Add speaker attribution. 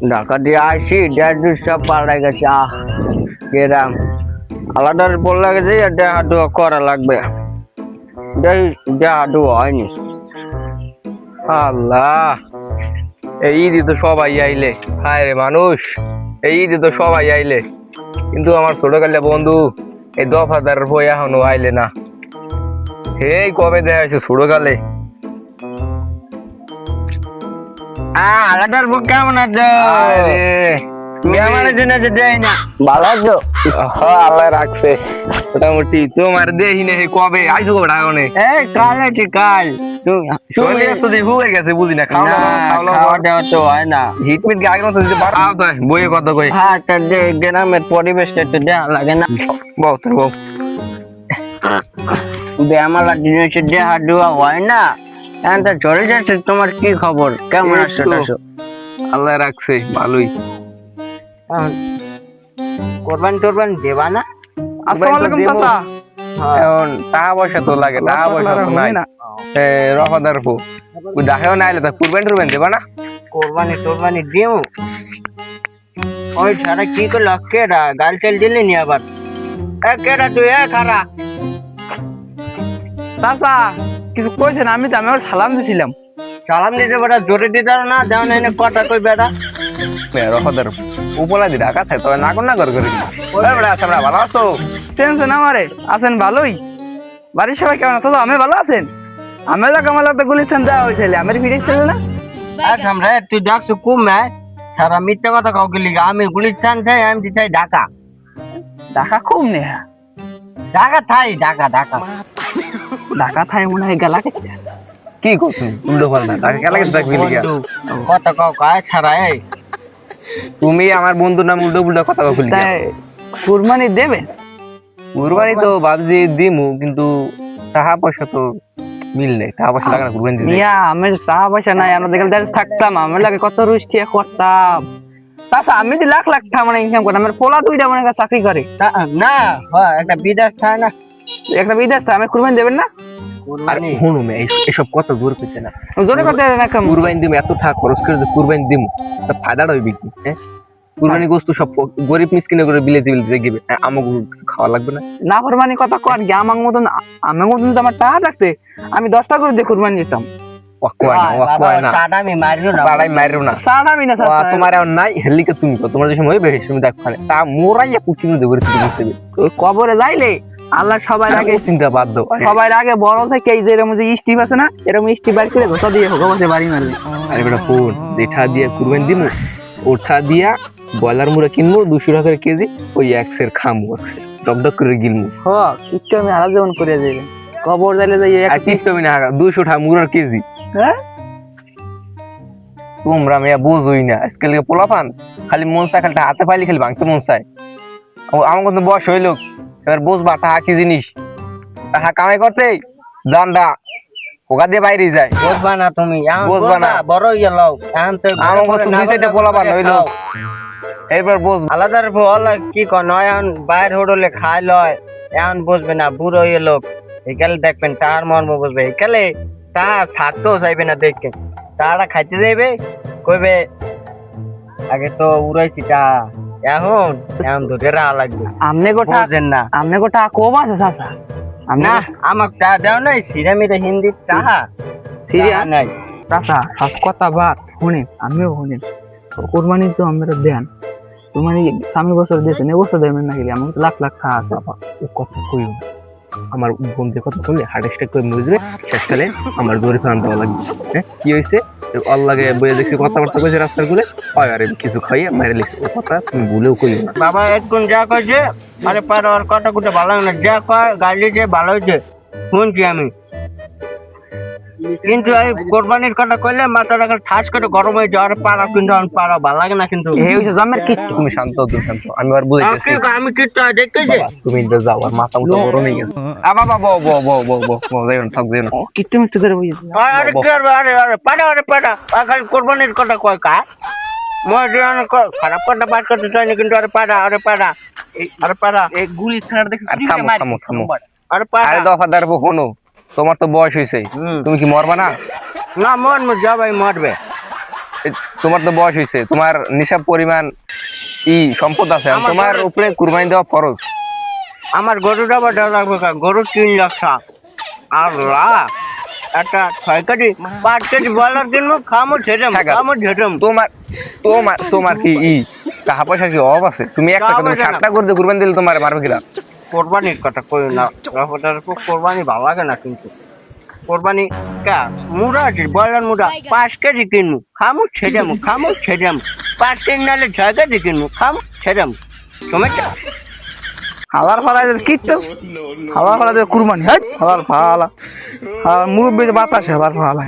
Speaker 1: ঢাকা দিয়ে আসি ডেড সব পাল্টাই গেছে এরাম আলাদা বললে গেছে দেহাটু করা লাগবে দেহাটু হয়নি।
Speaker 2: আল্লাহ, এই ঈদে তো সবাই আইলে, হায় রে মানুষ, এই ঈদে তো সবাই আইলে, কিন্তু আমার ছোটকালে বন্ধু এই দফাদারের বই এখনো আইলে না। এই কবে দেখা হয়েছে ছোটকালে।
Speaker 1: আলাদার বুক কেমন আছো? আমার জন্য দেয় না ভালো আছো?
Speaker 2: আল্লাহ রাখছে মোটামুটি। তোমার দেখি না কবে আইসো কবে ঢাকনে?
Speaker 1: কাল আছে কাল।
Speaker 2: শরীরে আসতো দেখু হয়ে গেছে, বুঝি না খাওয়া
Speaker 1: দাওয়া তো হয় না।
Speaker 2: হিটমিট কি আগের মতো দিতে পারো তো? বইয়ে কত কই
Speaker 1: গ্রামের পরিবেশটা একটু দেওয়া লাগে না।
Speaker 2: বউ তোর বউ
Speaker 1: আমার জিনিস দেহা দেওয়া হয় না। এখন চলে যাচ্ছে। তোমার কি খবর? কেমন আছো?
Speaker 2: আল্লাহ রাখছে ভালোই।
Speaker 1: কোরবানি টোরবানি দেবা না?
Speaker 2: আসসালামু আলাইকুম চাচা। এখন টাকা পয়সা তো লাগে, টাকা পয়সা তো নাই। রফাদার বউ ওই দেখাও না আইলে তা কুরবানি টুরবানি দেবা না?
Speaker 1: কোরবানি টোরবানি দিও। ওই সারা কি করলো? কেডা গাল তেল দিলি নি আবার? কেডা তুই? খারা
Speaker 3: চাচা কিছু কইছেন? আমি তো ওর সালাম দিছিলাম।
Speaker 1: সালাম দিতে বেটা জোরে দিতে না দেও না এনে কটা কই বেটা।
Speaker 2: রফাদার উপলা দি ঢাকা থাকে তবে না কর না করে আছে। আমরা ভালো আছো?
Speaker 3: চেনছেন আমারে? আছেন ভালোই? বাড়ির সবাই কেমন আছো? আমি ভালো আছেন? আমি তো কামাল তো গুলিস্তান দেওয়া হয়েছিল, আমার ফিরে ছিল না।
Speaker 1: সামনে তুই দেখছো কুমে সারা মিথ্যা কথা কাউ গেলি। আমি গুলিস্তান চাই, আমি চাই ঢাকা।
Speaker 3: ঢাকা খুব নেহা।
Speaker 1: ঢাকা থাই, ঢাকা ঢাকা
Speaker 3: ঢাকা থাই মনে হয় গেলা
Speaker 2: কি করছো উল্টো পাল্টা? ঢাকা গেলা গেছে থাকবি
Speaker 1: কথা কাউ কায় ছাড়া। এই
Speaker 2: তুমি আমার বন্ধুর নাম উল্টো উল্টো কথা বলি।
Speaker 3: তাই কুরবানি দেবেন?
Speaker 2: কুরবানি তো ভাবছি দিমু, কিন্তু টাকা পয়সা তো মিল নেই। টাকা পয়সা লাগে না কুরবানি দিতে।
Speaker 3: মিয়া আমি টাকা পয়সা নাই, আমরা দেখলে থাকতাম। আমার লাগে কত রুষ্টিয়া করতাম। চাচা আমি যে লাখ লাখ টাকা মানে ইনকাম করতাম। আমার পোলা দুইটা মনে চাকরি করে
Speaker 1: না। একটা বিদেশ থাকে না,
Speaker 3: একটা বিদেশ থাকে। আমি কুরবানি দেবেন না?
Speaker 2: আর শুনুন এসব কথা জোর করছে না,
Speaker 3: জোরে কথা না।
Speaker 2: কুরবানি দিমু এত টাকা খরচ করে যে কুরবানি দিমু তা ফায়দাটা হইবে কি? কুরবানি গোস্ত সব গরিব মিসকিনে করে বিলেতে বিলেতে গিয়ে আমাকে খাওয়া লাগবে না?
Speaker 3: না কুরবানি কথা কর গিয়ে আমার মতন যদি আমার টাকা থাকতে আমি 10টা করে দিয়ে কুরবানি দিতাম। কবরে যাইলে আল্লাহ সবাই আগে
Speaker 2: চিন্তা বাদ দাও।
Speaker 3: সবাই আগে বড় থেকে এই যে এরকম যে স্টিপ আছে না, এরকম স্টিপ বাইর করে ঘোষা দিয়ে ভগবানের বাড়ি মারবে।
Speaker 2: আরে বেটা ফোন যেটা দিয়ে কুরবানি দিমু ওঠা দিয়া ব্রয়লার মুড়া কিনবো 200 টাকা কেজি, ওই একসের খামু, ডকডক করে গিলমু।
Speaker 3: একটু আমি হারা যেমন করে যাবেন কবর যাইলে যাই
Speaker 2: 200 টাকা মুড়ার কেজি।
Speaker 3: হ্যাঁ
Speaker 2: তোমরা মেয়া বোঝই না, আজকাল পোলাপান খালি মন চায়, খালি হাতে পাইলে খালি ভাঙতে মন চায়। আমার কিন্তু বয়স হইল, এবার বুঝবা টাকা কি জিনিস। টাকা কামাই করতে জানডা ওকা দিয়ে বাইরে যায়।
Speaker 1: বুঝবা না তুমি,
Speaker 2: বুঝবা না।
Speaker 1: বড় ইয়ে লও
Speaker 2: আমার কত দুই সাইডে পোলাপান হইলো, এরপর বুঝ
Speaker 1: আলাদার বল কি কর নয়। এখন বাইরে হোটেলে খাই লয়, এখন বুঝবে না। বুড়ো ইয়ে লোক একালে দেখবেন তার মর্ম বুঝবে। একালে তা ছাড়তেও চাইবে না দেখে, তারা খাইতে যাইবে কইবে আগে তো উড়াইছি তা, এখন এখন ধরে রাখা লাগবে।
Speaker 3: আমনে গোটা
Speaker 1: বুঝেন না?
Speaker 3: আমনে গোটা কম আছে চাচা?
Speaker 1: না আমার টা দেও নাই সিরামিরে হিন্দি টাহা
Speaker 3: সিরিয়া
Speaker 1: নাই
Speaker 3: চাচা। সব কথা বাদ শুনেন, আমিও শুনেন। কোরবানি তো আমরা দেন, কোরবানি সামনে বছর দিয়েছেন, এবছর দেবেন না গেলে আমার লাখ লাখ টাকা আছে।
Speaker 2: ও কথা কই আমার বন্ধুর কথা বললে হার্ট অ্যাটাক করে মরে যাবে, শেষকালে আমার জোরে ফান দেওয়া লাগবে। হ্যাঁ কি হয়েছে? অল্লাগে বইয়ে দেখছি কথাবার্তা কইছে রাস্তার গুলে, আরে কিছু খাইয়ে মারে লিখছে। ও কথা তুমি ভুলেও কই না।
Speaker 1: বাবা একটুন যা কইছে আরে পার আর কথা কুটা ভালো না, যা কয় গাড়ি যে ভালো হইছে শুনছি আমি। কিন্তু এই কোরবানির কথা কইলে মাথাটা ঠাস করে গরম হয়ে যাওয়ার পারা, কিন্তু পারা ভালো লাগে না। কিন্তু
Speaker 3: এই হইছে জন্মের কিচ্ছু।
Speaker 2: তুমি শান্ত শান্ত, আমি আর বুঝাইতেছি।
Speaker 1: আমি কিচ্ছু দেখতেছি
Speaker 2: তুমি যাও, আর মাথা মুঠো গরম হয়ে গেছে। বাবা বো বো বো বো বো বো যাইও না, থাক যাইও না।
Speaker 3: কিচ্ছু মিথ্যে করে বুঝি।
Speaker 1: আরে কি করবে? আরে আরে পাড়া, আরে পাড়া খালি কোরবানির কথা কয় কা খারাপ কথা বাদ করতে চাই না, কিন্তু আরে পাড়া, আরে পাড়া, আরে পাড়া
Speaker 3: এই গুলি ছাড়া দেখি
Speaker 2: থামো থামো।
Speaker 1: আরে পাড়া।
Speaker 2: আরে দফাদার শোনো, তোমার তো বয়স হয়েছে, তুমি কি মরবা না?
Speaker 1: না মরমু, যা ভাই মরবে।
Speaker 2: তোমার তো বয়স হয়েছে, তোমার নিসাব পরিমাণ সম্পদ আছে,
Speaker 1: আমার
Speaker 2: তোমার
Speaker 1: ঘরে-
Speaker 2: উপরে কুরবানি দেওয়া ফরজ।
Speaker 1: আমার গরুটা আবার দেওয়া লাগবে কা? গরু 3 লাখ টাকা। আল্লাহ, একটা 6 কেজি 5 কেজি বয়লার কিনবো, খামো ছেড়েম,
Speaker 2: থাকা।
Speaker 1: খামো ঝেড়েম।
Speaker 2: তোমার তোমার তোমার কি টাকা পয়সা কি অভাব আছে? তুমি একটা তুমি
Speaker 1: টাকা পয়সা না।
Speaker 2: 60টা করে দিয়ে কুরবানি দিলে তোমার মারবে কিনা?
Speaker 1: কোরবানির কথা কই না, কোরবানি ভালো লাগে না কিন্তু। কোরবানি কা মুড়া আছে, বয়লার মুড়া 5 কেজি কিনবো, খামো ছেড়েম, খামো ছেড়েম। 5 কেজি নাহলে 6 কেজি কিনবো, খামো ছেড়েম। সমস্যা
Speaker 3: হালার ফালা কিচ্ছু হালার ফালা কুরবানি, হ্যাঁ হালার ফালা, হালার মুরব্বী বাতাসে হালার ফালা।